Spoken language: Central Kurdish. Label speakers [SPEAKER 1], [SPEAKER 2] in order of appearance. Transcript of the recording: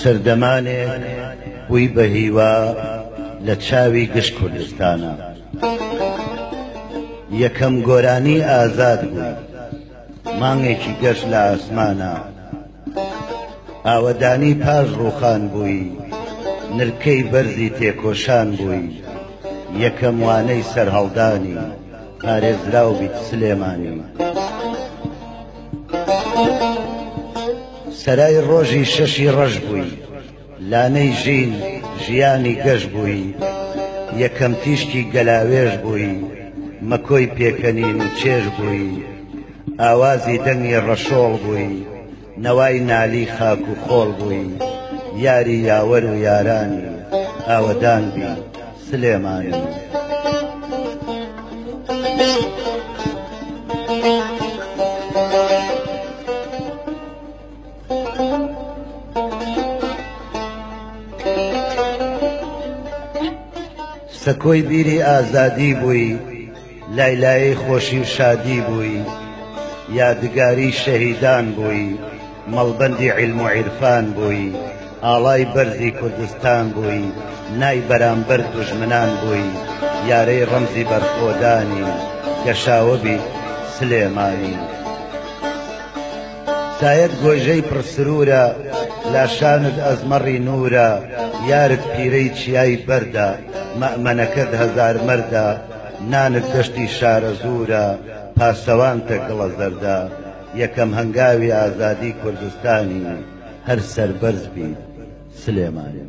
[SPEAKER 1] سەردەمانێک بووی بە هیوا لە چاوی گشت کوردستانە. یەکەم گۆرانی ئازاد بووی، مانگێکی گەشت لە ئاسمانە. ئاوەدانی پاش ڕووخان بووی، نرکەی بەرزی تێکۆشان بووی. یەکەم وانەی سەرهەڵدانی پارێزراو بیت سلێمانی. سەرای ڕۆژی شەشی ڕەش بووی، لانەی ژین ژیانی گەش بووی. یەکەم تیشتی گەلاوێژ بووی، مەکۆی پێکەنین و چێژ بووی. ئاوازی دەنگی ڕەشۆڵ بووی، نەوای نالی خاک و خۆڵ بووی. یاری یاوەر و یارانی ئاوەدان بی سلێمانی. سەکۆی بیری ئازادی بووی، لایلایەی خۆشی و شادی بووی. یادگاری شەهیدان بووی، مەڵبەندی عیلم و عیرفان بووی. ئاڵای بەرزی کوردستان بووی، نای بەرامبەر دوژمنان بووی. یارەی ڕەمزی بەرخۆدانی گەشاوە بی سلێمانی. سایەت گۆژەی پڕسرورە، لاشانت ئەزمەڕی نورە. یارت پیرەی چیای بەردە، مەئمەنەکەت هەزار مەردە. نانت دەشتی شارە زورە، پاسەوانتە گڵە زەردە. یەکەم هەنگاوی ئازادی کوردستانی هەر سەربەرز بی سلێمانی.